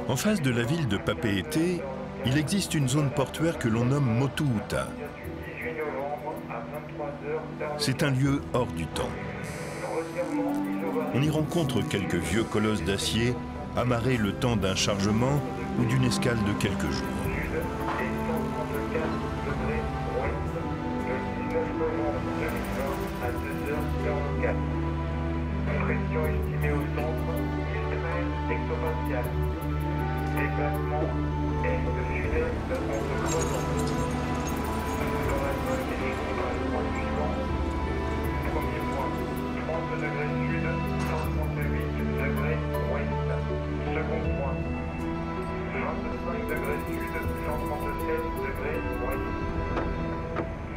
En face de la ville de Papeete, il existe une zone portuaire que l'on nomme Motuuta. C'est un lieu hors du temps. On y rencontre quelques vieux colosses d'acier amarrés le temps d'un chargement ou d'une escale de quelques jours. Pression estimée au centre, 13 hectopascales. Déplacement est-sud-est en se creusant. Exploration des points suivants. Premier point, 30 degrés sud, 138 degrés ouest. Second point, 25 degrés sud, 137 degrés ouest.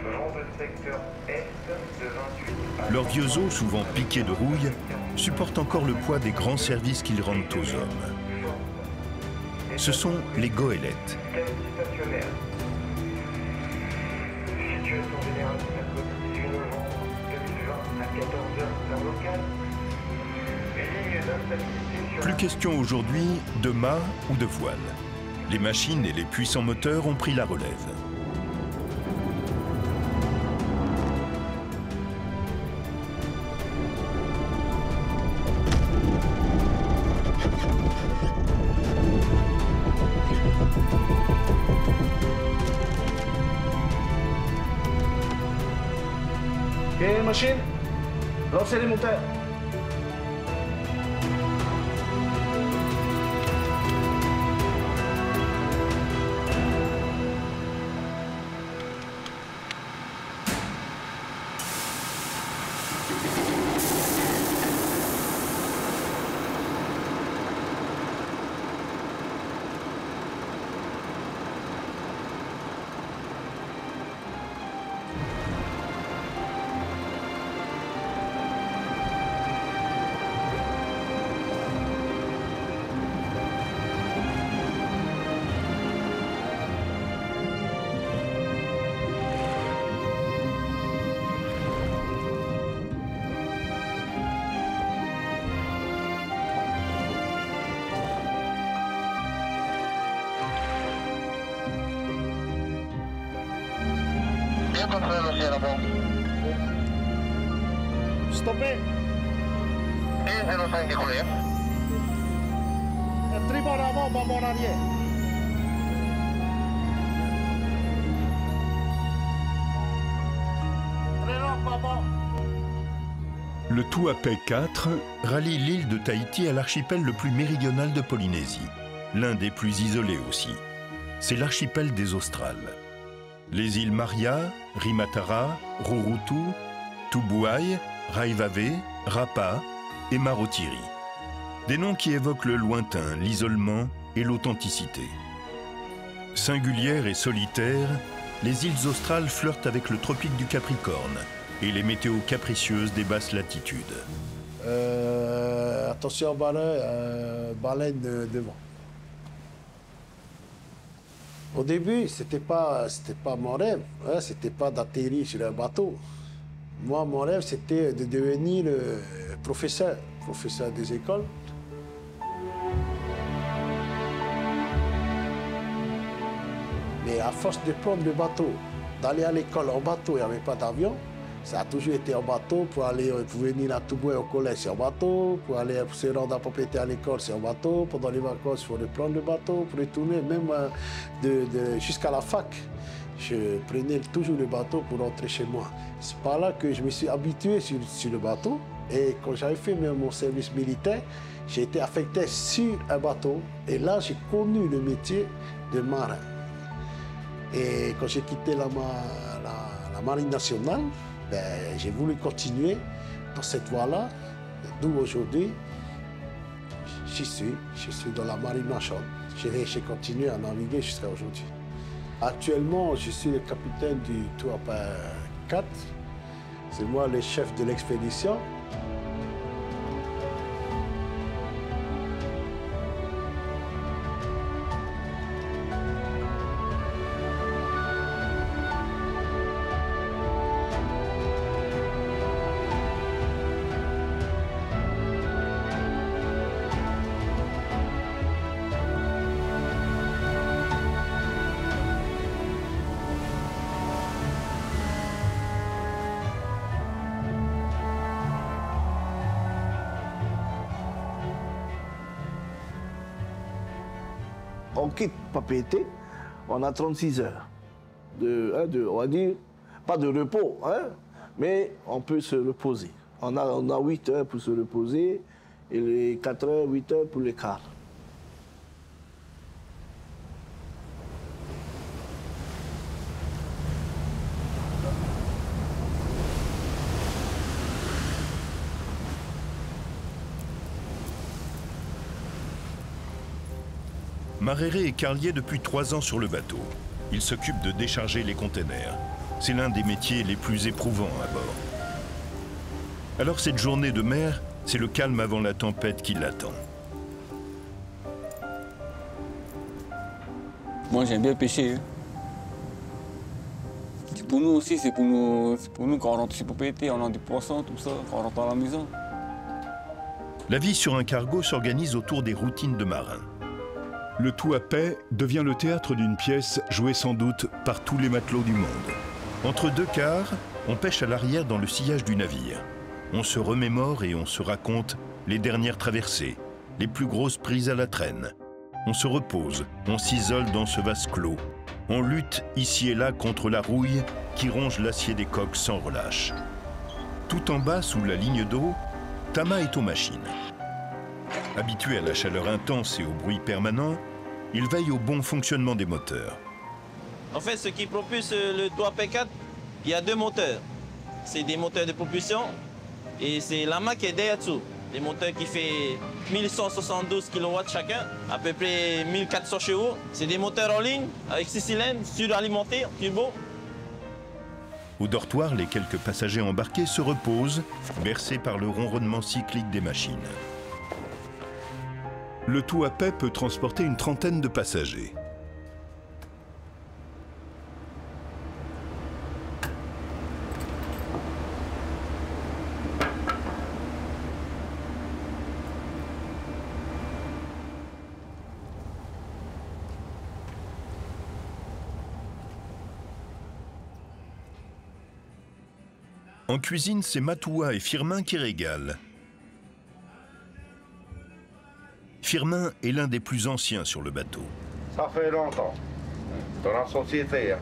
Vent de secteur est de 28. Leurs vieux os, souvent piqués de rouille, supportent encore le poids des grands services qu'ils rendent aux hommes. Ce sont les goélettes. Stationnaire. Situation générale de mercredi 18 novembre 2020 à 14h heure locale. Ligne d'instabilité sur... Plus question aujourd'hui de mât ou de voile. Les machines et les puissants moteurs ont pris la relève. Ok, machine, lancez les moteurs. Stoppé. 105 décollé. Tribord avant, bâbord arrière. Très lent, bâbord. Le Tuapè 4 relie l'île de Tahiti à l'archipel le plus méridional de Polynésie, l'un des plus isolés aussi. C'est l'archipel des Australes. Les îles Maria, Rimatara, Rurutu, Tubuai, Raivave, Rapa et Marotiri. Des noms qui évoquent le lointain, l'isolement et l'authenticité. Singulières et solitaires, les îles australes flirtent avec le tropique du Capricorne et les météos capricieuses des basses latitudes. Attention, baleine devant. Au début, c'était pas mon rêve, hein, c'était pas d'atterrir sur un bateau. Moi, mon rêve, c'était de devenir professeur des écoles. Mais à force de prendre le bateau, d'aller à l'école en bateau, il n'y avait pas d'avion. Ça a toujours été en bateau. Pour venir à Tubuai au collège, c'est en bateau. Pour se rendre à Papeete à l'école, c'est en bateau. Pendant les vacances, il faut reprendre le bateau pour retourner. Même jusqu'à la fac, je prenais toujours le bateau pour rentrer chez moi. C'est par là que je me suis habitué sur le bateau. Et quand j'avais fait mon service militaire, j'ai été affecté sur un bateau. Et là, j'ai connu le métier de marin. Et quand j'ai quitté la Marine nationale, j'ai voulu continuer dans cette voie-là, d'où aujourd'hui, je suis dans la marine marchande. J'ai continué à naviguer jusqu'à aujourd'hui. Actuellement, je suis le capitaine du Tuapè 4. C'est moi le chef de l'expédition. on quitte Papeete, on a 36 heures. On va dire, pas de repos, hein, mais on peut se reposer. On a 8 heures pour se reposer et les 4 heures, 8 heures pour les quarts. Maréré est carlier depuis 3 ans sur le bateau. Il s'occupe de décharger les containers. C'est l'un des métiers les plus éprouvants à bord. Alors cette journée de mer, c'est le calme avant la tempête qui l'attend. Moi j'aime bien pêcher. Pour nous aussi, c'est pour nous quand on rentre chez Papeete, on a des poissons, tout ça, quand on rentre à la maison. La vie sur un cargo s'organise autour des routines de marins. Le Tuapé devient le théâtre d'une pièce jouée sans doute par tous les matelots du monde. Entre 2 quarts, on pêche à l'arrière dans le sillage du navire. On se remémore et on se raconte les dernières traversées, les plus grosses prises à la traîne. On se repose, on s'isole dans ce vase clos. On lutte ici et là contre la rouille qui ronge l'acier des coques sans relâche. Tout en bas, sous la ligne d'eau, Tama est aux machines. Habitué à la chaleur intense et au bruit permanent, il veille au bon fonctionnement des moteurs. En fait, ce qui propulse le Tuapé 4, il y a 2 moteurs. C'est des moteurs de propulsion et c'est Lama qui est derrière dessous. Des moteurs qui font 1172 kW chacun, à peu près 1400 chevaux. C'est des moteurs en ligne avec 6 cylindres, suralimentés, turbo. Au dortoir, les quelques passagers embarqués se reposent, bercés par le ronronnement cyclique des machines. Le Tuapé peut transporter une trentaine de passagers. En cuisine, c'est Matoua et Firmin qui régalent. Firmin est l'un des plus anciens sur le bateau. Ça fait longtemps. Dans la société,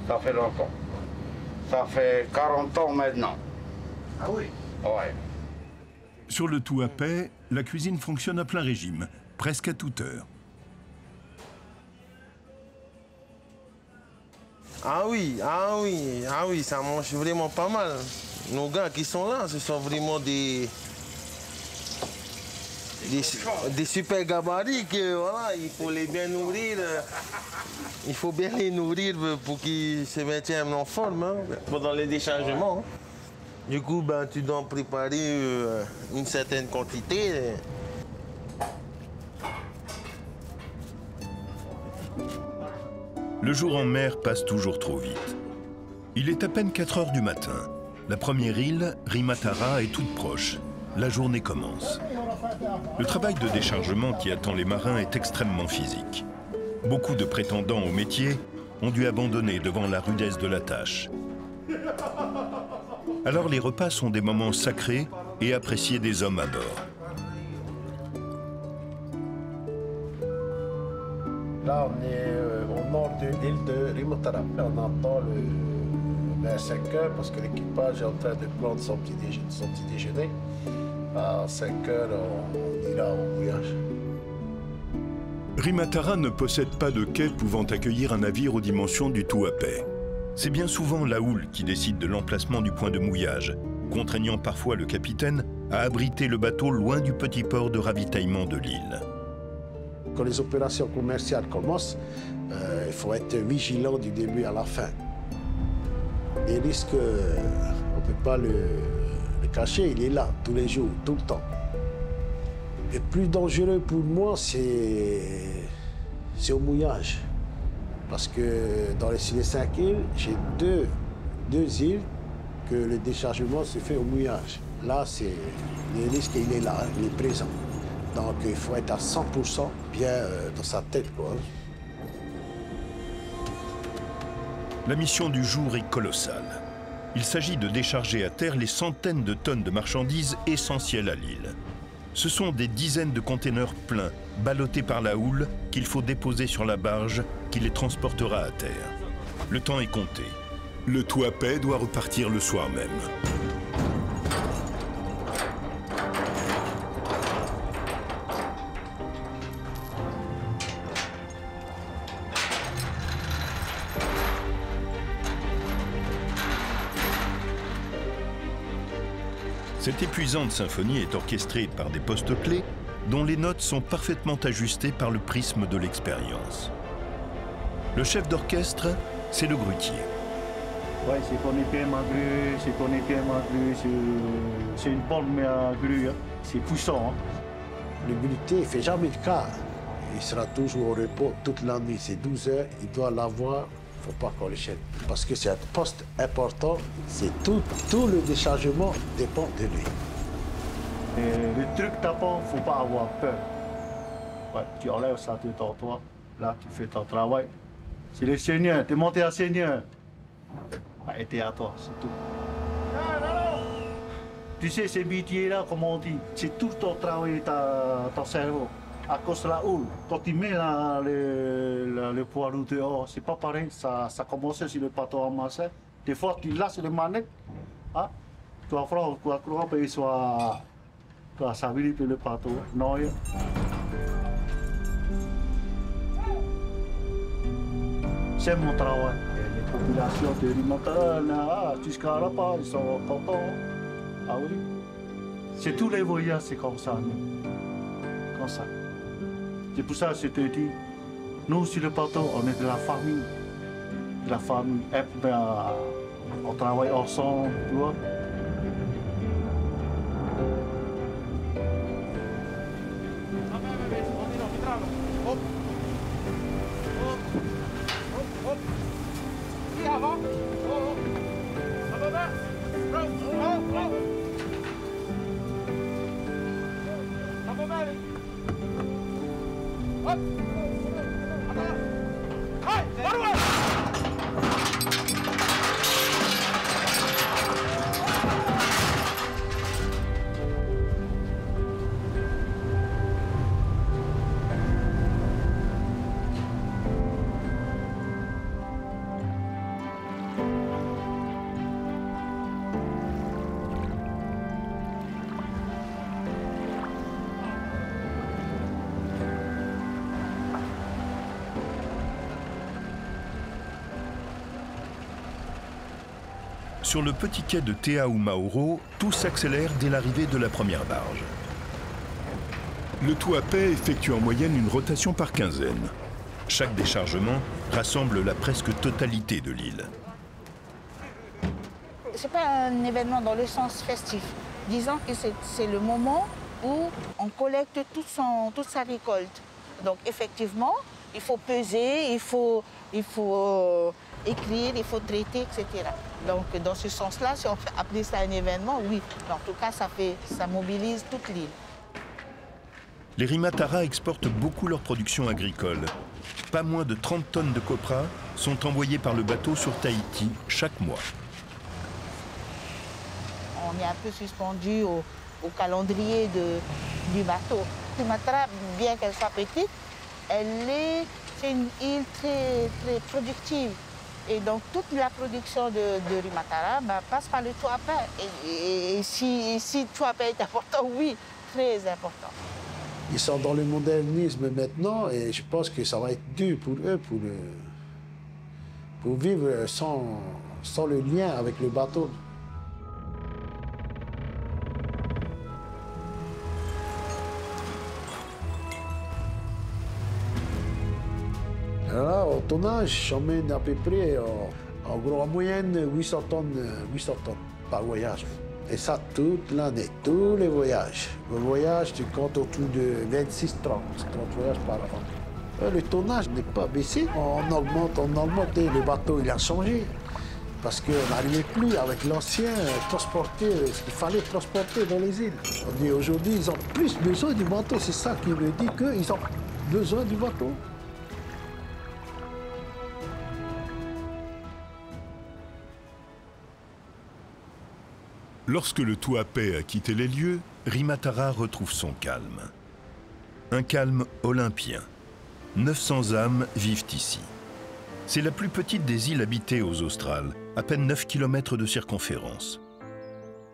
ça fait longtemps. Ça fait 40 ans maintenant. Ah oui? Ouais. Sur le Tuapé, la cuisine fonctionne à plein régime, presque à toute heure. Ah oui, ça mange vraiment pas mal. Nos gars qui sont là, ce sont vraiment des super gabarits que voilà, il faut les bien nourrir. Il faut bien les nourrir pour qu'ils se maintiennent en forme hein, pendant les déchargements. Hein. Du coup, ben, tu dois préparer une certaine quantité. Le jour en mer passe toujours trop vite. Il est à peine 4 heures du matin. La première île, Rimatara, est toute proche. La journée commence. Le travail de déchargement qui attend les marins est extrêmement physique. Beaucoup de prétendants au métier ont dû abandonner devant la rudesse de la tâche. Alors les repas sont des moments sacrés et appréciés des hommes à bord. Là, on est au nord de l'île de Rimatara. On attend vers 5 heures parce que l'équipage est en train de prendre son petit déjeuner. À 5 heures, on ira au voyage. Rimatara ne possède pas de quai pouvant accueillir un navire aux dimensions du Tuapé. C'est bien souvent la houle qui décide de l'emplacement du point de mouillage, contraignant parfois le capitaine à abriter le bateau loin du petit port de ravitaillement de l'île. Quand les opérations commerciales commencent, il faut être vigilant du début à la fin. Les risques, on ne peut pas le cacher, il est là, tous les jours, tout le temps. Le plus dangereux pour moi, c'est au mouillage. Parce que dans les 5 îles, j'ai deux îles que le déchargement se fait au mouillage. Là, le risque, il est là, il est présent. Donc, il faut être à 100% bien dans sa tête, quoi. La mission du jour est colossale. Il s'agit de décharger à terre les centaines de tonnes de marchandises essentielles à l'île. Ce sont des dizaines de containers pleins, ballottés par la houle, qu'il faut déposer sur la barge qui les transportera à terre. Le temps est compté. Le tout à paix doit repartir le soir même. Cette épuisante symphonie est orchestrée par des postes clés dont les notes sont parfaitement ajustées par le prisme de l'expérience. Le chef d'orchestre, c'est le grutier. Oui, c'est qu'on est bien magru, c'est qu'on est bien magru, c'est une bonne grue, hein. C'est puissant. Hein. Le grutier ne fait jamais de cas. Il sera toujours au repos toute la nuit, c'est 12 heures, il doit l'avoir. Il ne faut pas qu'on le chaîne. Parce que c'est un poste important, c'est tout le déchargement dépend de lui. Et le truc d'abord, il ne faut pas avoir peur. Ouais, tu enlèves ça de ton toit, là tu fais ton travail. C'est le Seigneur, tu es monté à Seigneur. Et t'es à toi, c'est tout. Tu sais, ces métiers-là, comme on dit, c'est tout ton travail, ton cerveau. À cause de la houle, quand tu mets le poireau dehors, c'est pas pareil, ça commence sur le bateau à masser. Des fois, tu lâches les manettes, hein? Tu vas faire quoi qu'il soit s'aviler le bateau. Non, c'est mon travail. Et les populations de Rimatara, jusqu'à là-bas, ils sont contents. Ah oui? C'est tous les voyages, c'est comme ça. Comme ça. C'est pour ça que je te dis, nous sur le bateau, on est de la famille. De la famille. Et ben, on travaille ensemble, tu vois. Sur le petit quai de Teaumaoro, tout s'accélère dès l'arrivée de la première barge. Le tout à paix effectue en moyenne une rotation par quinzaine. Chaque déchargement rassemble la presque totalité de l'île. Ce n'est pas un événement dans le sens festif. Disons que c'est le moment où on collecte toute sa récolte. Donc effectivement, il faut peser, il faut écrire, il faut traiter, etc. Donc dans ce sens-là, si on peut appeler ça un événement, oui. En tout cas, ça mobilise toute l'île. Les Rimatara exportent beaucoup leur production agricole. Pas moins de 30 tonnes de copra sont envoyées par le bateau sur Tahiti chaque mois. On est un peu suspendu au calendrier du bateau. Rimatara, bien qu'elle soit petite, c'est une île très, très productive. Et donc toute la production de Rimatara passe par le tout à paix. Et si le tout à paix est important, oui, très important. Ils sont dans le modernisme maintenant et je pense que ça va être dur pour eux pour vivre sans le lien avec le bateau. Là, au tonnage, j'emmène à peu près, en gros, en moyenne, 800 tonnes par voyage. Et ça toute l'année, tous les voyages. Le voyage, tu comptes autour de 26-30 voyages par an. Le tonnage n'est pas baissé, on augmente et le bateau il a changé. Parce qu'on n'arrivait plus avec l'ancien transporter ce qu'il fallait transporter dans les îles. On dit aujourd'hui, ils ont plus besoin du bateau, c'est ça qui me dit qu'ils ont besoin du bateau. Lorsque le tout à paix a quitté les lieux, Rimatara retrouve son calme. Un calme olympien. 900 âmes vivent ici. C'est la plus petite des îles habitées aux Australes, à peine 9 km de circonférence.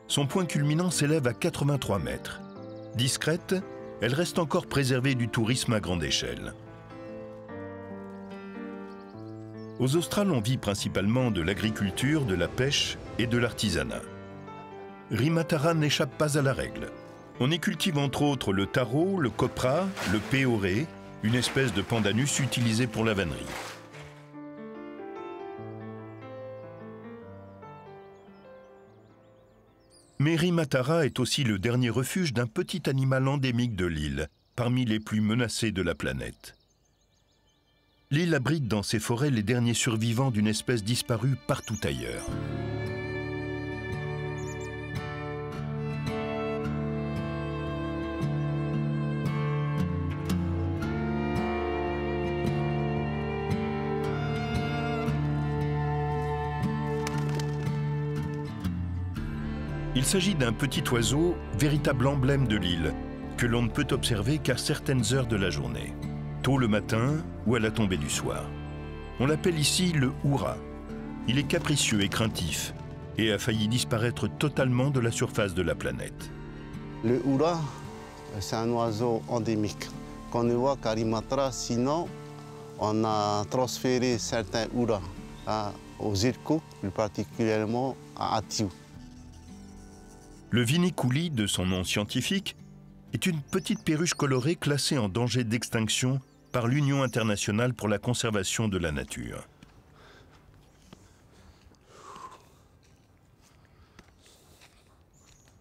Son point culminant s'élève à 83 mètres. Discrète, elle reste encore préservée du tourisme à grande échelle. Aux Australes, on vit principalement de l'agriculture, de la pêche et de l'artisanat. Rimatara n'échappe pas à la règle. On y cultive entre autres le taro, le copra, le péoré, une espèce de pandanus utilisée pour la vannerie. Mais Rimatara est aussi le dernier refuge d'un petit animal endémique de l'île, parmi les plus menacés de la planète. L'île abrite dans ses forêts les derniers survivants d'une espèce disparue partout ailleurs. Il s'agit d'un petit oiseau, véritable emblème de l'île, que l'on ne peut observer qu'à certaines heures de la journée, tôt le matin ou à la tombée du soir. On l'appelle ici le houra. Il est capricieux et craintif et a failli disparaître totalement de la surface de la planète. Le houra, c'est un oiseau endémique qu'on ne voit qu'à Rimatara, sinon on a transféré certains houras aux îles Cook, plus particulièrement à Athiou. Le viniculi, de son nom scientifique, est une petite perruche colorée classée en danger d'extinction par l'Union internationale pour la conservation de la nature.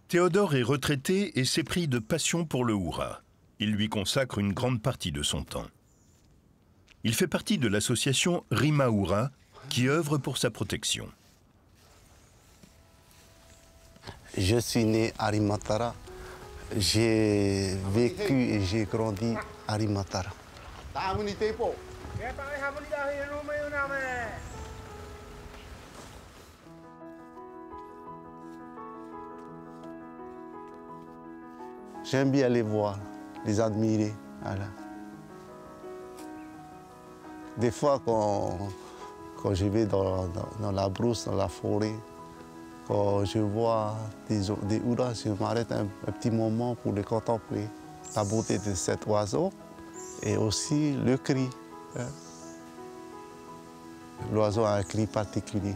Théodore est retraité et s'éprit de passion pour le houra. Il lui consacre une grande partie de son temps. Il fait partie de l'association Rimahoura qui œuvre pour sa protection. Je suis né à Rimatara. J'ai vécu et j'ai grandi à Rimatara. J'aime bien les voir, les admirer. Voilà. Des fois, quand je vais dans la brousse, dans la forêt, quand je vois des houras, je m'arrête un petit moment pour les contempler. La beauté de cet oiseau et aussi le cri. Hein. L'oiseau a un cri particulier.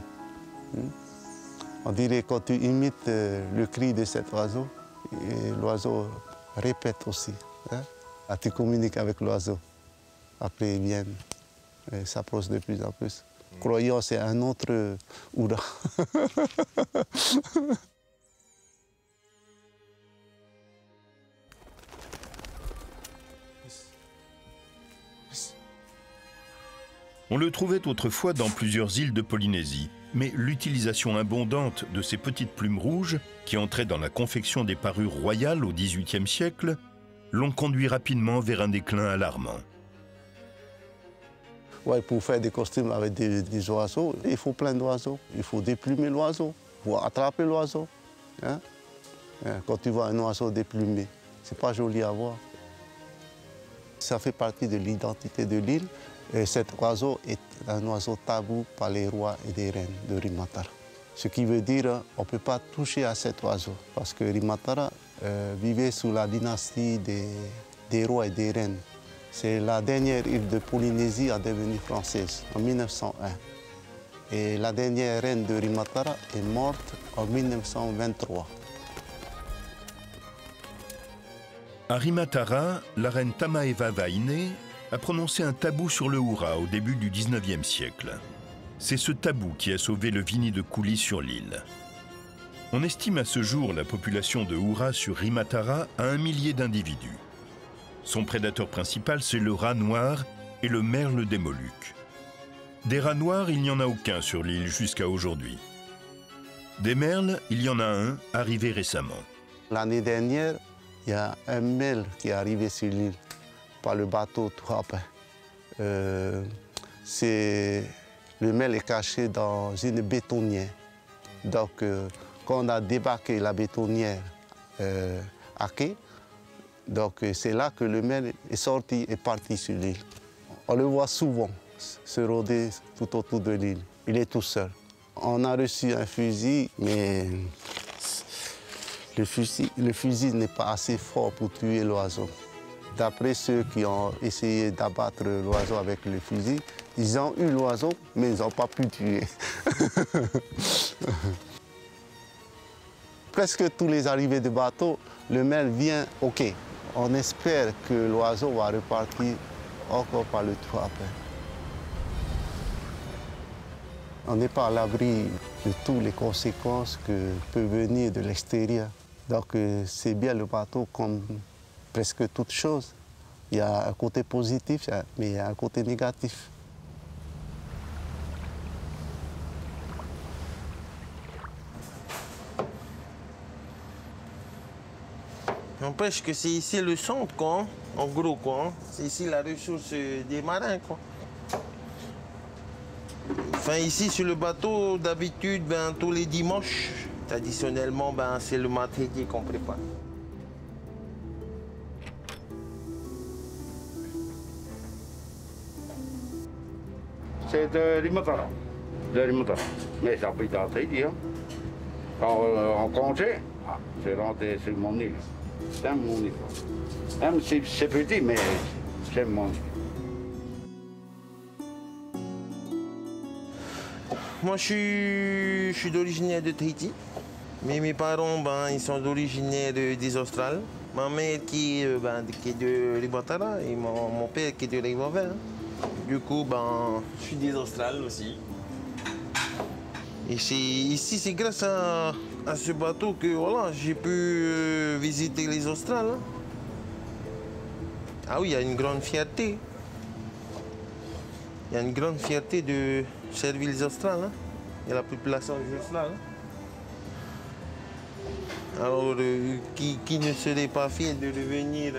On dirait que quand tu imites le cri de cet oiseau, l'oiseau répète aussi. Hein. Ah, tu communiques avec l'oiseau. Après, ils viennent et s'approchent de plus en plus. Croyant c'est un autre houra. On le trouvait autrefois dans plusieurs îles de Polynésie, mais l'utilisation abondante de ces petites plumes rouges, qui entraient dans la confection des parures royales au XVIIIe siècle, l'ont conduit rapidement vers un déclin alarmant. Ouais, pour faire des costumes avec des oiseaux, il faut plein d'oiseaux. Il faut déplumer l'oiseau, pour attraper l'oiseau. Hein? Quand tu vois un oiseau déplumé, c'est pas joli à voir. Ça fait partie de l'identité de l'île. Et cet oiseau est un oiseau tabou par les rois et les reines de Rimatara. Ce qui veut dire qu'on ne peut pas toucher à cet oiseau, parce que Rimatara vivait sous la dynastie des rois et des reines. C'est la dernière île de Polynésie à devenir française, en 1901. Et la dernière reine de Rimatara est morte en 1923. À Rimatara, la reine Tamaeva Vaine a prononcé un tabou sur le houra au début du XIXe siècle. C'est ce tabou qui a sauvé le vini de coulis sur l'île. On estime à ce jour la population de houra sur Rimatara à 1 millier d'individus. Son prédateur principal, c'est le rat noir et le merle des Moluques. Des rats noirs, il n'y en a aucun sur l'île jusqu'à aujourd'hui. Des merles, il y en a un, arrivé récemment. L'année dernière, il y a un merle qui est arrivé sur l'île par le bateau Tuapa. Le merle est caché dans une bétonnière. Donc, quand on a débarqué la bétonnière à quai. Donc c'est là que le maire est sorti et parti sur l'île. On le voit souvent se rôder tout autour de l'île. Il est tout seul. On a reçu un fusil, mais le fusil n'est pas assez fort pour tuer l'oiseau. D'après ceux qui ont essayé d'abattre l'oiseau avec le fusil, ils ont eu l'oiseau, mais ils n'ont pas pu tuer. Presque tous les arrivées de bateaux, le maire vient, ok, on espère que l'oiseau va repartir encore par le trou après. On n'est pas à l'abri de toutes les conséquences que peuvent venir de l'extérieur. Donc c'est bien le bateau comme presque toute chose. Il y a un côté positif, mais il y a un côté négatif. N'empêche que c'est ici le centre, quoi, hein, en gros, quoi. Hein. C'est ici la ressource des marins, quoi. Enfin, ici, sur le bateau, d'habitude, ben, tous les dimanches, traditionnellement, ben, c'est le martinier qu'on prépare. C'est de Limotara. Mais ça peut être Tahiti. Hein. Quand en congé, c'est rentré sur mon île. C'est mon île. Même si c'est petit, mais c'est mon île. Moi, je suis d'origine de Tahiti. Mais mes parents, ben, ils sont d'origine des Australes. Ma mère qui est de Ribatara et mon père qui est de Rivover. Du coup, ben, je suis des Australes aussi. Et ici, c'est grâce à ce bateau que voilà, j'ai pu visiter les Australes. Ah oui, il y a une grande fierté. Il y a une grande fierté de servir les Australes. Hein. Il y a la population des Australes. Hein. Alors, qui ne serait pas fier de revenir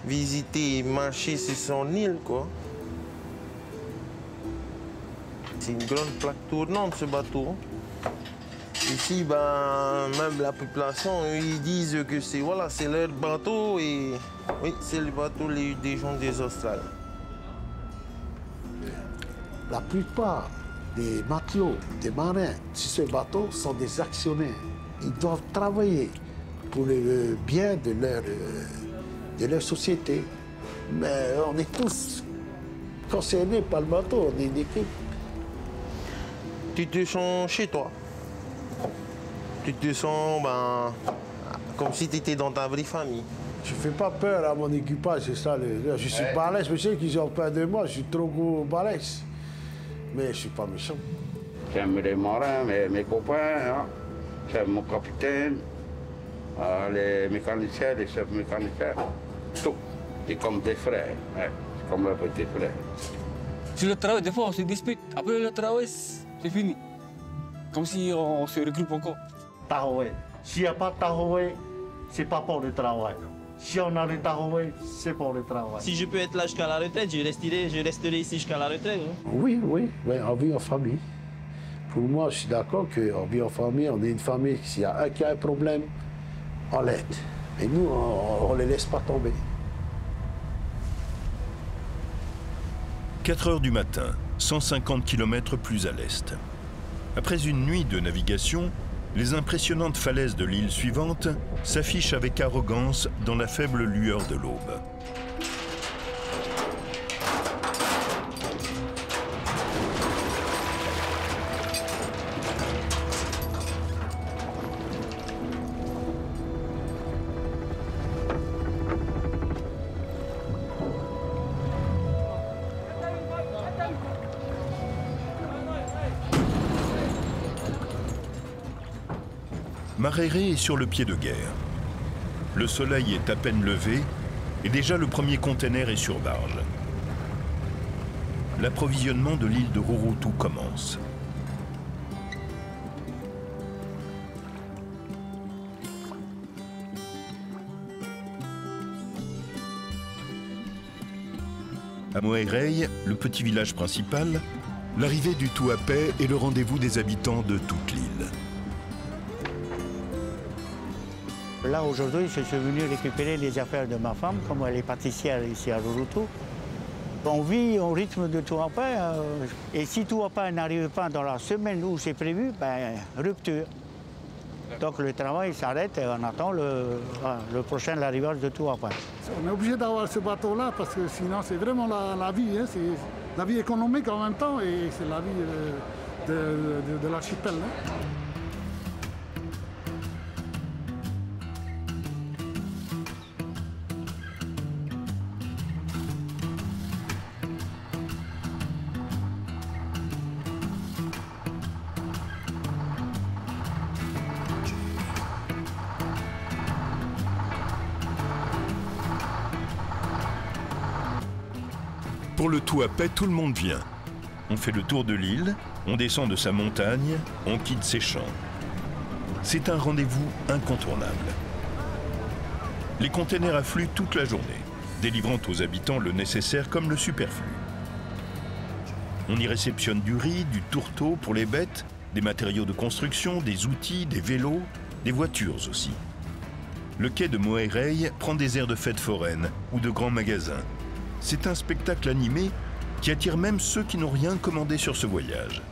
visiter et marcher sur son île, quoi. C'est une grande plaque tournante, ce bateau. Ici, ben, même la population, ils disent que c'est voilà, c'est leur bateau et oui, c'est le bateau des gens des Australes. La plupart des matelots, des marins sur ce bateau sont des actionnaires. Ils doivent travailler pour le bien de leur société. Mais on est tous concernés par le bateau, on est une équipe. Tu te sens chez toi. Tu te sens ben, comme si tu étais dans ta vraie famille. Je ne fais pas peur à mon équipage, c'est ça. Je suis balèze, mais je sais qu'ils ont peur de moi, je suis trop gros balèze. Mais je ne suis pas méchant. J'aime les marins, mes copains, hein. J'aime mon capitaine, les mécaniciens, les chefs mécaniciens, tout. C'est comme des frères, hein. C'est comme un petit frère. Sur le travail, des fois, on se dispute. Après le travail, c'est fini. Comme si on se regroupe encore. Tahoe. S'il n'y a pas de Tahoe, ce n'est pas pour le travail. Si on a le Tahoe, c'est pour le travail. Si je peux être là jusqu'à la retraite, je resterai ici jusqu'à la retraite. Hein. Oui, on vit en famille. Pour moi, je suis d'accord qu'on vit en famille, on est une famille. S'il y a un qui a un problème, on l'aide. Et nous, on ne les laisse pas tomber. 4 heures du matin, 150 km plus à l'est. Après une nuit de navigation, les impressionnantes falaises de l'île suivante s'affichent avec arrogance dans la faible lueur de l'aube. Maréré est sur le pied de guerre. Le soleil est à peine levé et déjà le premier conteneur est sur barge. L'approvisionnement de l'île de Rurutu commence. À Moerei, le petit village principal, l'arrivée du Tuapè est le rendez-vous des habitants de toute l'île. Là, aujourd'hui, je suis venu récupérer les affaires de ma femme, comme elle est pâtissière ici à Rurutu. On vit au rythme de Tuapé, et si Tuapé n'arrive pas dans la semaine où c'est prévu, ben, rupture. Donc le travail s'arrête et on attend le prochain arrivage de Tuapé. On est obligé d'avoir ce bateau-là parce que sinon c'est vraiment la vie, hein, c'est la vie économique en même temps et c'est la vie de l'archipel. Hein. Pour le Tuapé, tout le monde vient. On fait le tour de l'île, on descend de sa montagne, on quitte ses champs. C'est un rendez-vous incontournable. Les containers affluent toute la journée, délivrant aux habitants le nécessaire comme le superflu. On y réceptionne du riz, du tourteau pour les bêtes, des matériaux de construction, des outils, des vélos, des voitures aussi. Le quai de Moerey prend des airs de fête foraine ou de grands magasins. C'est un spectacle animé qui attire même ceux qui n'ont rien commandé sur ce voyage.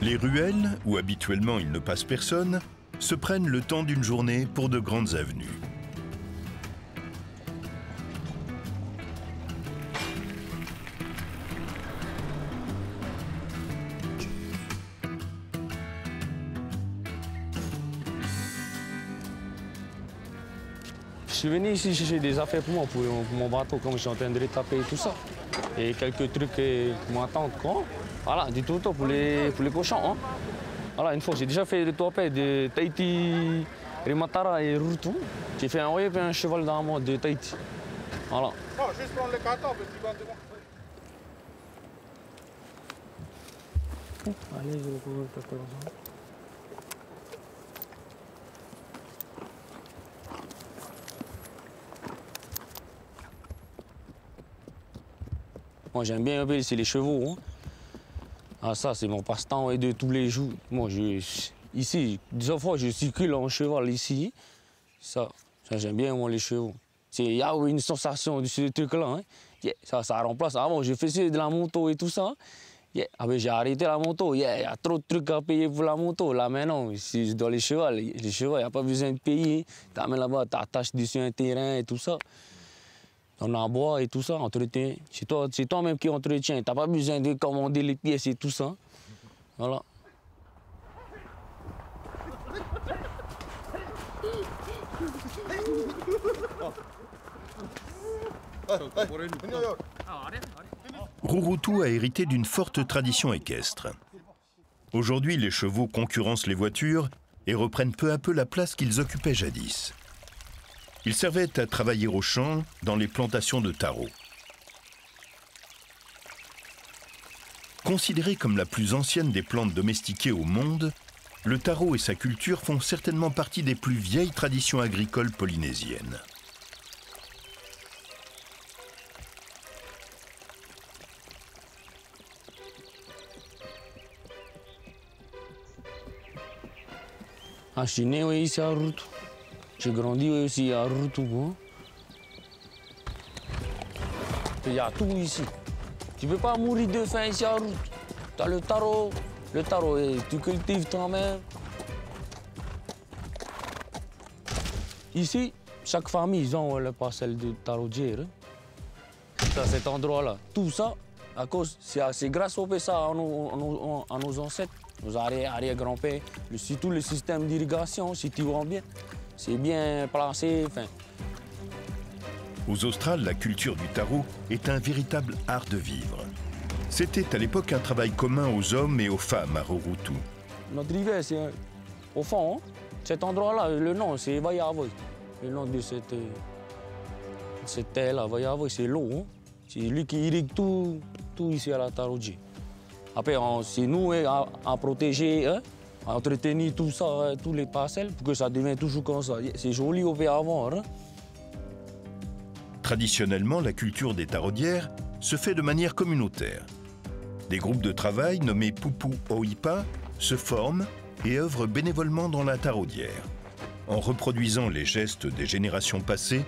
Les ruelles, où habituellement il ne passe personne, se prennent le temps d'une journée pour de grandes avenues. Je suis venu ici chercher des affaires pour moi, pour mon bateau, comme je suis en train de les taper et tout ça. Et quelques trucs qui m'attendent, quoi. Voilà, du tout pour les cochons. Hein. Voilà, une fois, j'ai déjà fait le Tuapé de Tahiti, Rimatara et Rurutu. J'ai fait envoyer un cheval dans moi de Tahiti. Voilà. Non, juste prendre le carton, petit banc devant. Allez, je vais le taper là. Moi, j'aime bien un peu ici les chevaux. Hein. Ah, ça, c'est mon passe-temps de tous les jours. Moi, ici, des fois, je circule en cheval ici. Ça j'aime bien, moi, les chevaux. Il y a une sensation de ce truc-là. Hein. Yeah, ça remplace. Avant, je faisais de la moto et tout ça. Yeah. Après, j'ai arrêté la moto. Yeah, y a trop de trucs à payer pour la moto. Là, maintenant, si dans les chevaux, il n'y a pas besoin de payer. Tu amènes là-bas, tu attaches dessus un terrain et tout ça. On en bois et tout ça, entretien. C'est toi-même qui entretiens. Tu n'as pas besoin de commander les pièces et tout ça. Voilà. Rurutu a hérité d'une forte tradition équestre. Aujourd'hui, les chevaux concurrencent les voitures et reprennent peu à peu la place qu'ils occupaient jadis. Ils servaient à travailler aux champs, dans les plantations de taro. Considéré comme la plus ancienne des plantes domestiquées au monde, le taro et sa culture font certainement partie des plus vieilles traditions agricoles polynésiennes. Je suis né ici à Rurutu. J'ai grandi aussi à Rurutu. Il y a tout ici. Tu ne peux pas mourir de faim ici à Rurutu. Tu as le taro, tu cultives toi-même. Ici, chaque famille, ils ont la parcelle de tarodier. À cet endroit-là, tout ça, c'est grâce au PSA à nos ancêtres, nos arrière-grands-pères, surtout le système d'irrigation, si tu vois bien. C'est bien placé. Enfin. Aux Australes, la culture du taro est un véritable art de vivre. C'était à l'époque un travail commun aux hommes et aux femmes à Rurutu. Notre rivière, c'est au fond, hein, cet endroit-là, le nom, c'est Vaiavoy. Le nom de cette terre-là, Vaiavoy, c'est l'eau. Hein. C'est lui qui irrigue tout ici à la Tarodji. Après, c'est nous à protéger, hein, à entretenir tout ça, tous les parcelles, pour que ça devienne toujours comme ça. C'est joli au pays avant. Hein. Traditionnellement, la culture des tarodières se fait de manière communautaire. Des groupes de travail nommés Pupu Oipa se forment et œuvrent bénévolement dans la tarodière. En reproduisant les gestes des générations passées,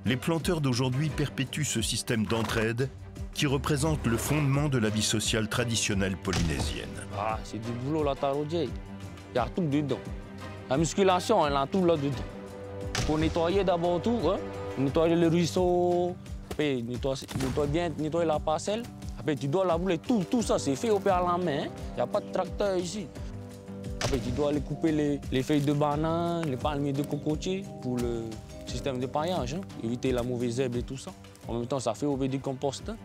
les planteurs d'aujourd'hui perpétuent ce système d'entraide qui représente le fondement de la vie sociale traditionnelle polynésienne. Ah, c'est du boulot la tarodier. Il y a tout dedans. La musculation, elle a tout là-dedans. Il faut nettoyer d'abord tout, hein? Nettoyer le ruisseau, après nettoyer la parcelle. Après, tu dois labourer tout ça, c'est fait au père à la main. Il n'y a pas de tracteur ici. Après, tu dois aller couper les feuilles de banane, les palmiers de cocotier pour le système de paillage, hein? Éviter la mauvaise herbe et tout ça. En même temps, ça fait au du compost. Hein?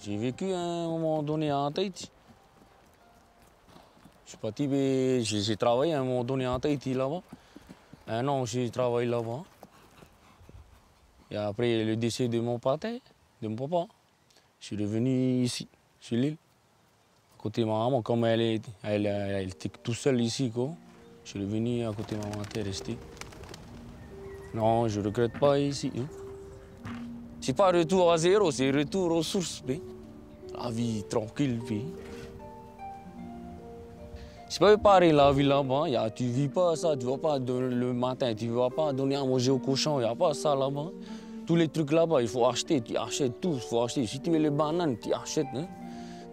J'ai vécu à un moment donné en Tahiti. Je suis parti, j'ai travaillé à un moment donné en Tahiti là-bas. Un an, j'ai travaillé là-bas. Et après le décès de mon papa, je suis revenu ici, sur l'île. À côté de ma maman, comme elle était toute seule ici, quoi. Je suis revenu à côté de ma maman, elle est restée. Non, je ne regrette pas ici. Hein. C'est pas retour à zéro, c'est retour aux sources. La vie tranquille. C'est pas pareil la vie là-bas. Tu vis pas ça, tu vas pas le matin, tu vas pas donner à manger aux cochons, il n'y a pas ça là-bas. Tous les trucs là-bas, il faut acheter, tu achètes tout, il faut acheter. Si tu veux les bananes, tu achètes. Hein.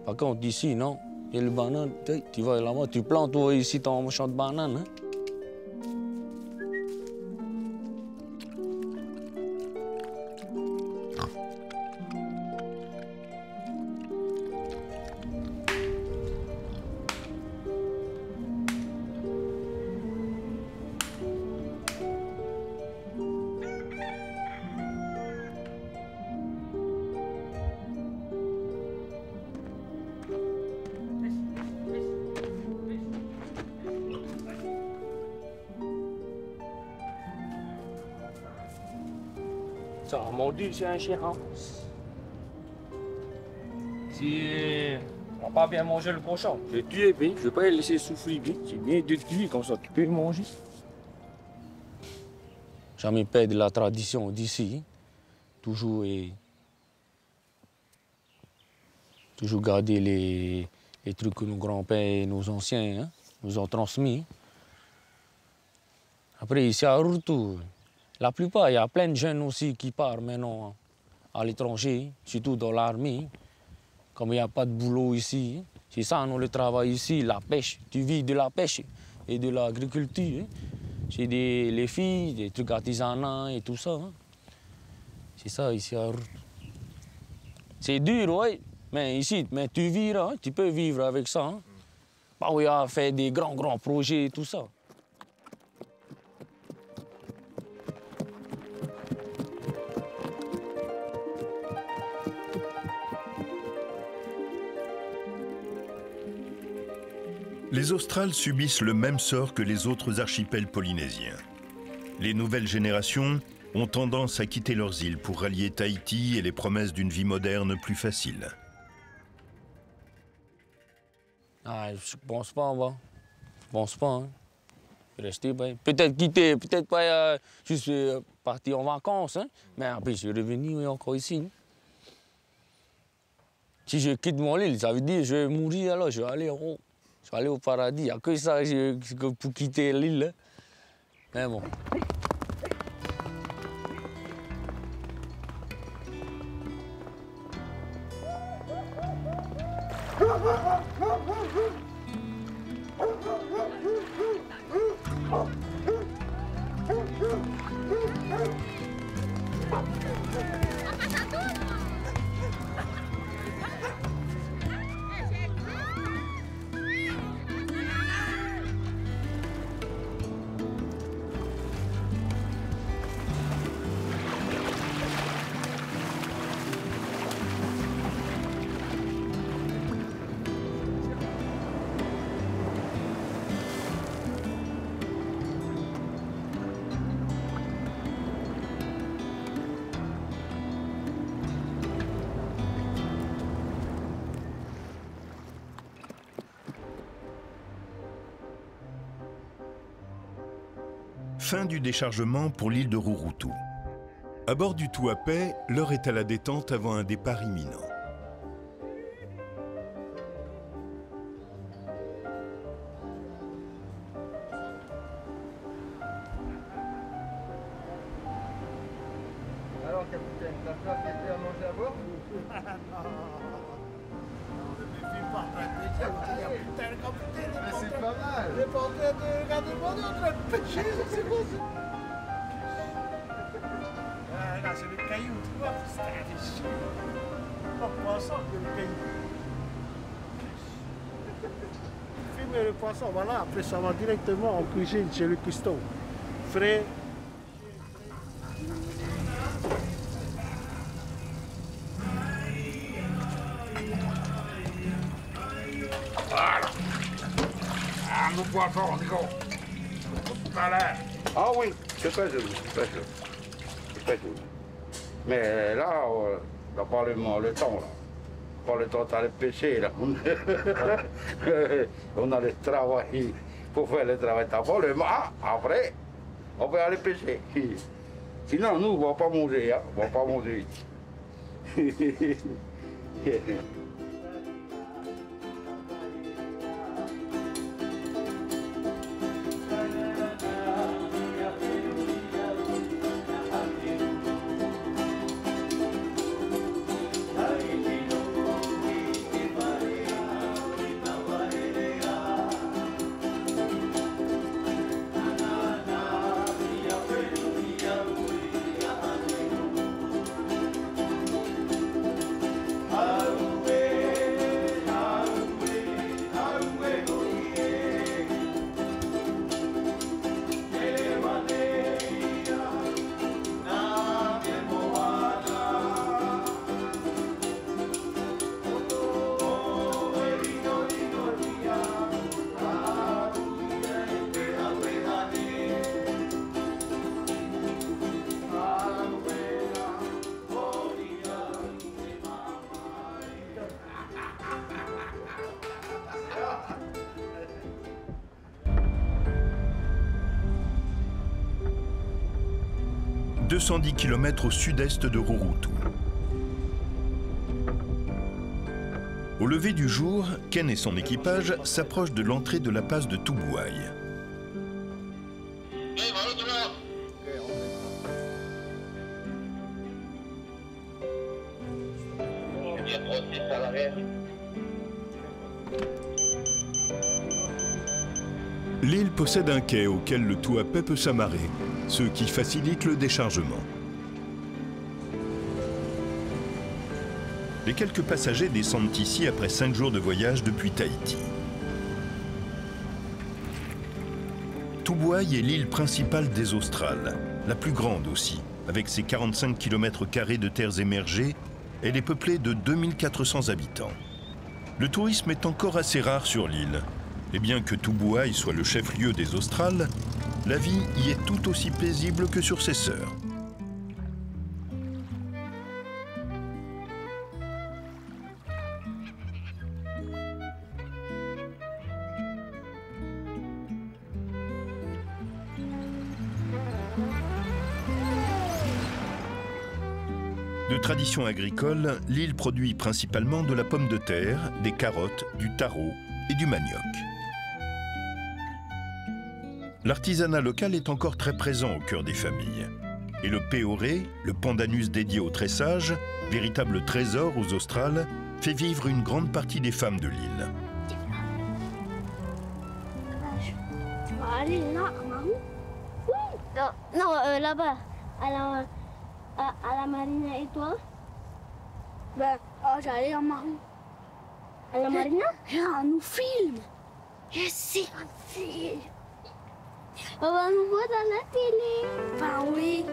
Par contre, ici, non. Il y a les bananes, tu vas là-bas, tu plantes toi, ici ton champ de bananes. Hein. Ça a mordu, c'est un chien. Hein. Si on n'a pas bien mangé le cochon, je vais tuer, je ne vais pas le laisser souffrir. C'est bien de tuer, comme ça tu peux le manger. Jamais perdre la tradition d'ici. Toujours garder les trucs que nos grands-pères et nos anciens nous ont transmis. Après, ici à Rurutu, la plupart, il y a plein de jeunes aussi qui partent maintenant à l'étranger, surtout dans l'armée. Comme il n'y a pas de boulot ici, c'est ça, nous, le travail ici, la pêche. Tu vis de la pêche et de l'agriculture. C'est les filles, des trucs artisanaux et tout ça. C'est ça ici à Rurutu. C'est dur, oui, mais ici, tu vis, tu peux vivre avec ça. Pas où il y a fait des grands projets et tout ça. Les Australes subissent le même sort que les autres archipels polynésiens. Les nouvelles générations ont tendance à quitter leurs îles pour rallier Tahiti et les promesses d'une vie moderne plus facile. Ah, je pense pas, Je pense pas. Hein. Rester, peut-être quitter, peut-être pas juste partir en vacances, hein. Mais après je suis revenu encore ici. Si je quitte mon île, ça veut dire que je vais mourir, alors je vais aller en haut. Je vais aller au paradis. Il n'y a que ça pour quitter l'île. Mais bon. Fin du déchargement pour l'île de Rurutu. À bord du Tuapè, l'heure est à la détente avant un départ imminent. Alors, capitaine, t'as peur qu'il y ait à manger à bord? Mais c'est pas mal. Il est pas en train de regarder le monde, il est en train de pêcher, c'est bon ça. Là, c'est le caillou, tu vois, c'est sûr. Pas poisson, c'est le caillou. Filmer le poisson, voilà, après ça va directement en cuisine chez le cuistot. Frais. Voilà. Ah, nos poissons, Nico. Voilà. Ah oui, c'est très joli, très joli. C'est très joli. Mais là, on n'a pas le temps, là. Pas le temps d'aller pêcher, là. On a le travail. Pour faire le travail d'abord, le mois, après, on peut aller pêcher. Sinon, nous, on ne va pas manger, hein. On ne va pas manger. « 210 km au sud-est de Rurutu. Au lever du jour, Ken et son équipage s'approchent de l'entrée de la passe de Tubuai. L'île possède un quai auquel le Tuapè peut s'amarrer, ce qui facilite le déchargement. Les quelques passagers descendent ici après 5 jours de voyage depuis Tahiti. Tubuai est l'île principale des Australes, la plus grande aussi. Avec ses 45 km² de terres émergées, elle est peuplée de 2400 habitants. Le tourisme est encore assez rare sur l'île. Et bien que Tubuai soit le chef-lieu des Australes, la vie y est tout aussi paisible que sur ses sœurs. De tradition agricole, l'île produit principalement de la pomme de terre, des carottes, du taro et du manioc. L'artisanat local est encore très présent au cœur des familles. Et le peoré, le pandanus dédié au tressage, véritable trésor aux Australes, fait vivre une grande partie des femmes de l'île. Tu vas aller là, Maman? Oui. Non, là-bas, à la marina et toi? Ben, j'allais à Maman. À la marina? On nous filme. Je sais, on filme. On va nous voir dans la télé. Ben oui.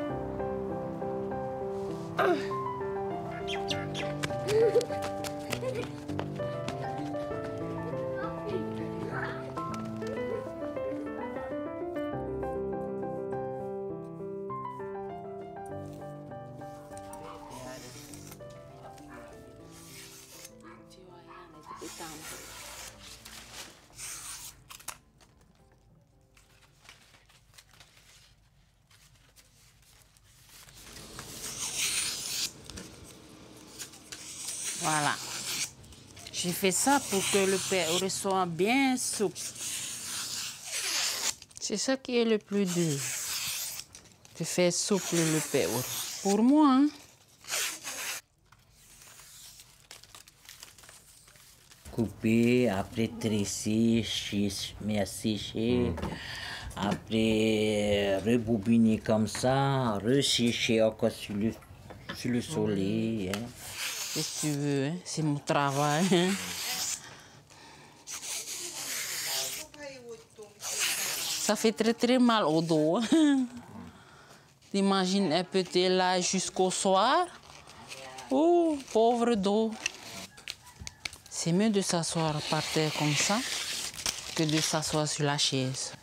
Voilà. J'ai fait ça pour que le péouré soit bien souple. C'est ça qui est le plus dur. De faire souple le péouré. Pour moi, hein. Couper, après tresser, mettre à sécher, après rebobiner comme ça, resécher encore sur le soleil. Hein. Si tu veux, hein. C'est mon travail. Hein. Ça fait très très mal au dos. T'imagines un peu, t'es là jusqu'au soir. Oh, pauvre dos. C'est mieux de s'asseoir par terre comme ça que de s'asseoir sur la chaise.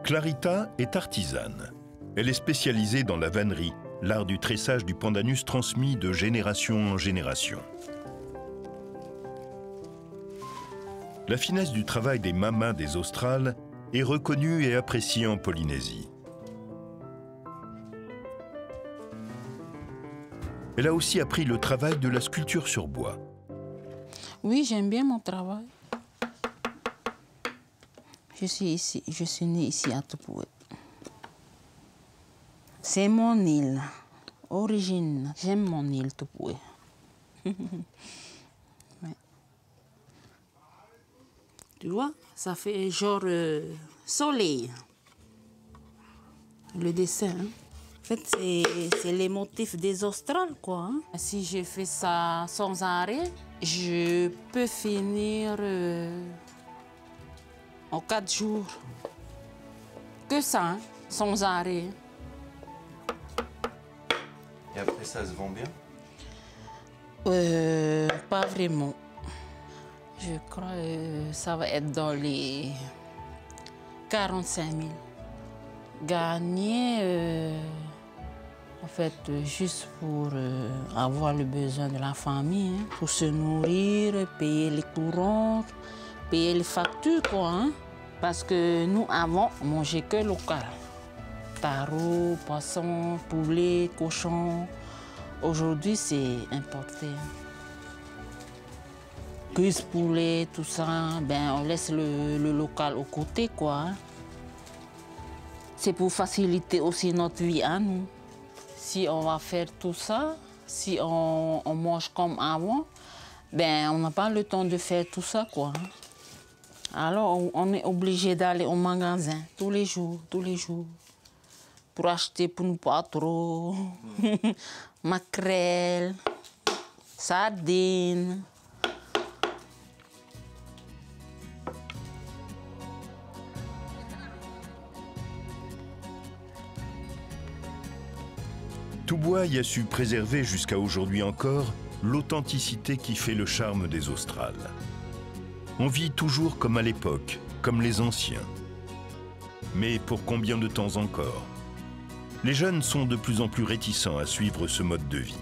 Clarita est artisane. Elle est spécialisée dans la vannerie, l'art du tressage du pandanus transmis de génération en génération. La finesse du travail des mamas des Australes est reconnue et appréciée en Polynésie. Elle a aussi appris le travail de la sculpture sur bois. Oui, j'aime bien mon travail. Je suis née ici à Tupoué. C'est mon île, origine. J'aime mon île Tupoué. Ouais. Tu vois, ça fait genre soleil. Le dessin. Hein. En fait, c'est les motifs des Australes, quoi. Hein. Si je fais ça sans arrêt, je peux finir en 4 jours. Que ça, hein, sans arrêt. Et après, ça se vend bien? Pas vraiment. Je crois que ça va être dans les 45 000. Gagner, en fait, juste pour avoir le besoin de la famille, hein, pour se nourrir, payer les courants, payer les factures, quoi. Hein, parce que nous, avant, on mangeait que local. Taro, poisson, poulet, cochon. Aujourd'hui, c'est importé. Cuisse poulet, tout ça, ben, on laisse le local au côté, quoi. C'est pour faciliter aussi notre vie à nous. Si on va faire tout ça, si on mange comme avant, ben, on n'a pas le temps de faire tout ça, quoi. Alors, on est obligé d'aller au magasin tous les jours, pour acheter pour nous pas trop. Maquerelle, sardines. Touboaï a su préserver jusqu'à aujourd'hui encore l'authenticité qui fait le charme des Australes. On vit toujours comme à l'époque, comme les anciens. Mais pour combien de temps encore? Les jeunes sont de plus en plus réticents à suivre ce mode de vie.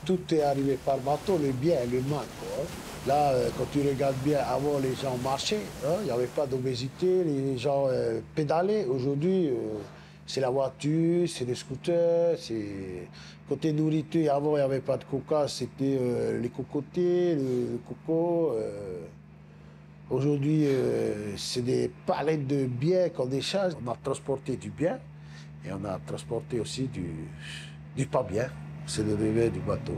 Tout est arrivé par bateau, le bien et le mal, quoi. Là, quand tu regardes bien, avant les gens marchaient, hein, il n'y avait pas d'obésité, les gens pédalaient. Aujourd'hui, c'est la voiture, c'est les scooters, c'est... Côté nourriture, avant, il n'y avait pas de coca, c'était les cocotiers, le coco. Aujourd'hui, c'est des palettes de biens qu'on décharge. On a transporté du bien et on a transporté aussi du pas bien. C'est le réveil du bateau.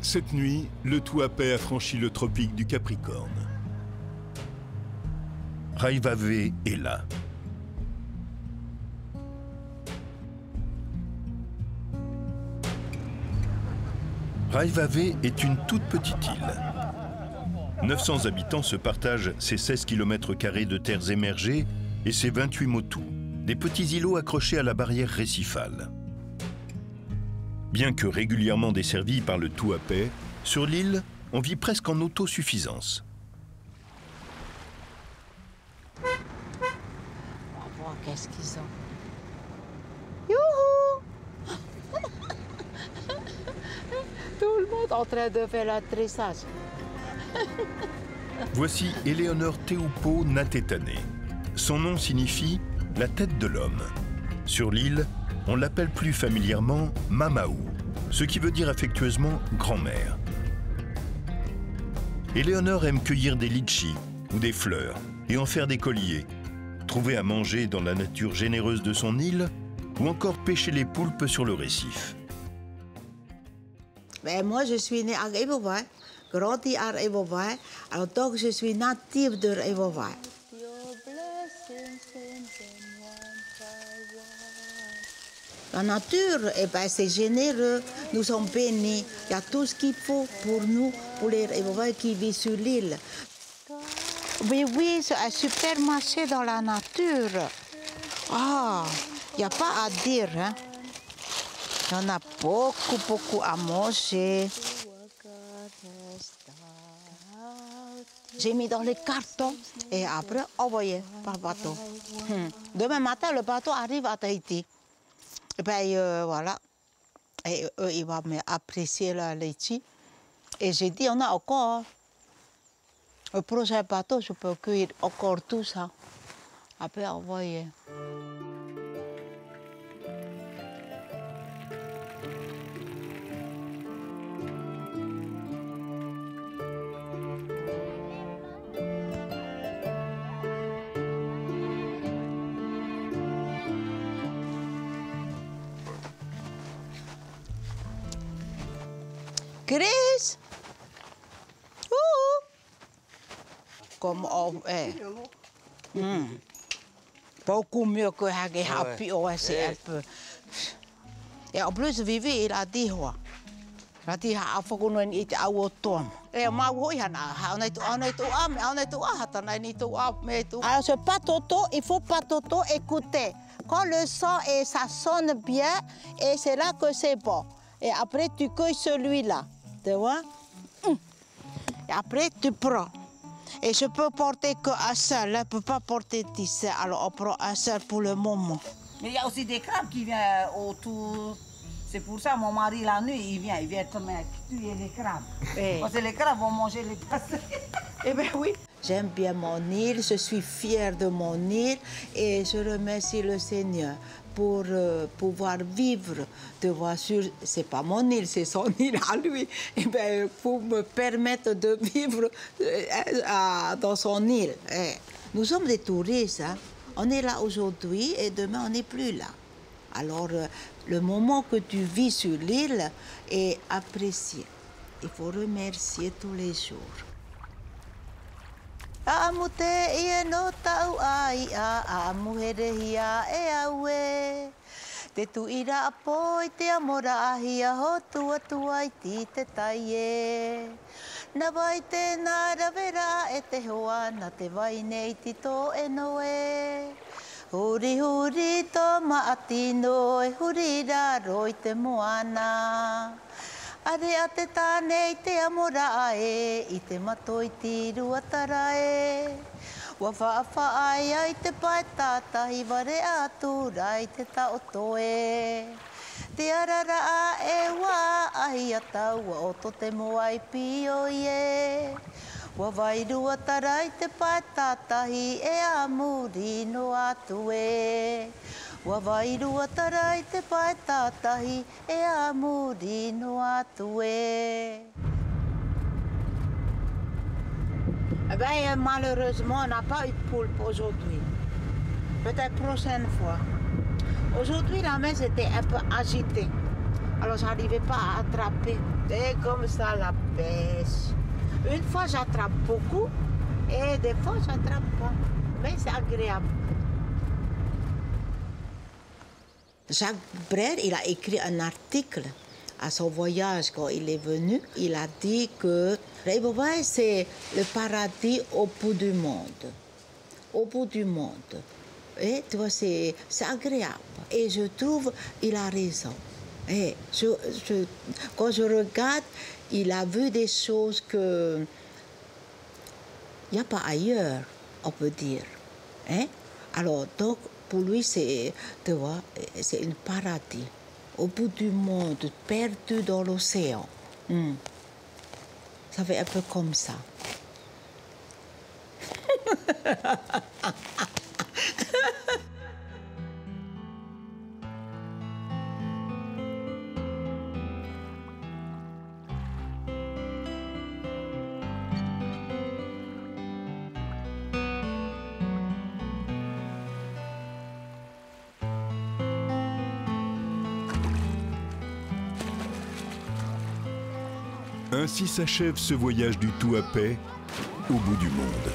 Cette nuit, le Tuapè a franchi le tropique du Capricorne. Raivavé est là. Raivavé est une toute petite île. 900 habitants se partagent ses 16 km² de terres émergées et ses 28 motus, des petits îlots accrochés à la barrière récifale. Bien que régulièrement desservis par le Tuapè, sur l'île, on vit presque en autosuffisance. On va voir qu'est-ce qu'ils ont. Youhou! Tout le monde en train de faire le tressage. Voici Éléonore Teupo Natetane. Son nom signifie « la tête de l'homme ». Sur l'île, on l'appelle plus familièrement Mamaou, ce qui veut dire affectueusement grand-mère. Éléonore aime cueillir des litchis ou des fleurs et en faire des colliers, trouver à manger dans la nature généreuse de son île ou encore pêcher les poulpes sur le récif. Ben, moi, je suis née à Evovaï, grandi à Evovaï, alors donc je suis native de Evovaï. La nature, eh ben, c'est généreux, nous sommes bénis, il y a tout ce qu'il faut pour nous, pour les Evovaï qui vivent sur l'île. Oui, c'est un supermarché dans la nature. Ah, il n'y a pas à dire, hein. Il y en a beaucoup à manger. J'ai mis dans les cartons et après envoyé par bateau. Demain matin, le bateau arrive à Tahiti. Et bien voilà. Et eux, ils vont apprécier la litchi. Et j'ai dit, on a encore. Le prochain bateau, je peux cueillir encore tout ça. Après envoyer. Chris! Comme on est. Beaucoup mieux que Happy c'est un peu. Et en plus, Vivi, il a dit quoi? Il a dit, il faut qu'on ait été à Wotom. Et moi, alors, ce patoto, il faut patoto écouter. Quand le son, et ça sonne bien, et c'est là que c'est bon. Et après, tu cueilles celui-là. Tu vois? Et après, tu prends. Et je peux porter qu'un seul, je ne peux pas porter 10. Alors, on prend un seul pour le moment. Mais il y a aussi des crabes qui viennent autour. C'est pour ça, mon mari, la nuit, il vient tuer les crabes. Parce que les crabes vont manger les pastèques. Eh bien oui. J'aime bien mon île, je suis fière de mon île et je remercie le Seigneur pour pouvoir vivre, de voir sur, c'est pas mon île, c'est son île à lui, et bien, pour me permettre de vivre dans son île. Nous sommes des touristes, hein. On est là aujourd'hui et demain on n'est plus là. Alors, le moment que tu vis sur l'île est apprécié. Il faut remercier tous les jours. Amute ie no tau ai a muherehia e aue. Te tuira apo i te amora ahia hotu atua i te tai e. Na vai te nā rawera e te hoa na te vai nei tito e noe. Huri huri tō maatino e huri raro i te moana. Are a te tāne i te amora e, i te mato i tiru atara e. Wa whaawhaai ai te pae tātahi ware ātura i te taoto e. Te arara a e wā ahi atau wa oto te moa i pio i e. Wa wairu atara i te pae tātahi e a muri no atu e. Wa wairu atara i te pae tātahi e a muri no atu e. Eh bien, malheureusement, on n'a pas eu de poulpe aujourd'hui. Peut-être prochaine fois. Aujourd'hui, la mer était un peu agitée. Alors, je n'arrivais pas à attraper. Et comme ça, la pêche. Une fois, j'attrape beaucoup et des fois, je n'attrape pas. Mais c'est agréable. Jacques Brel, il a écrit un article à son voyage quand il est venu. Il a dit que Evovaï, c'est le paradis au bout du monde. Au bout du monde. Et tu vois, c'est agréable. Et je trouve qu'il a raison. Et quand je regarde, il a vu des choses que il n'y a pas ailleurs, on peut dire. Hein? Alors, donc, pour lui, c'est, tu vois, c'est un paradis. Au bout du monde, perdu dans l'océan. Ça fait un peu comme ça. Ainsi s'achève ce voyage du tout à paix au bout du monde.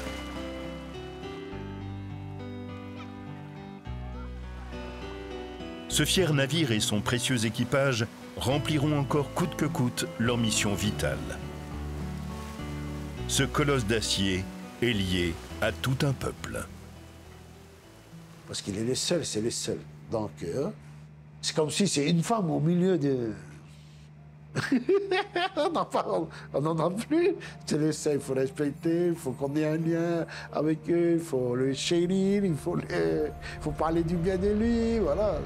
Ce fier navire et son précieux équipage rempliront encore coûte que coûte leur mission vitale. Ce colosse d'acier est lié à tout un peuple. Parce qu'il est le seul, c'est le seul. Donc, c'est comme si c'est une femme au milieu de... on n'en a plus. C'est le seul, il faut respecter, il faut qu'on ait un lien avec eux, il faut le chérir, il faut parler du bien de lui, voilà.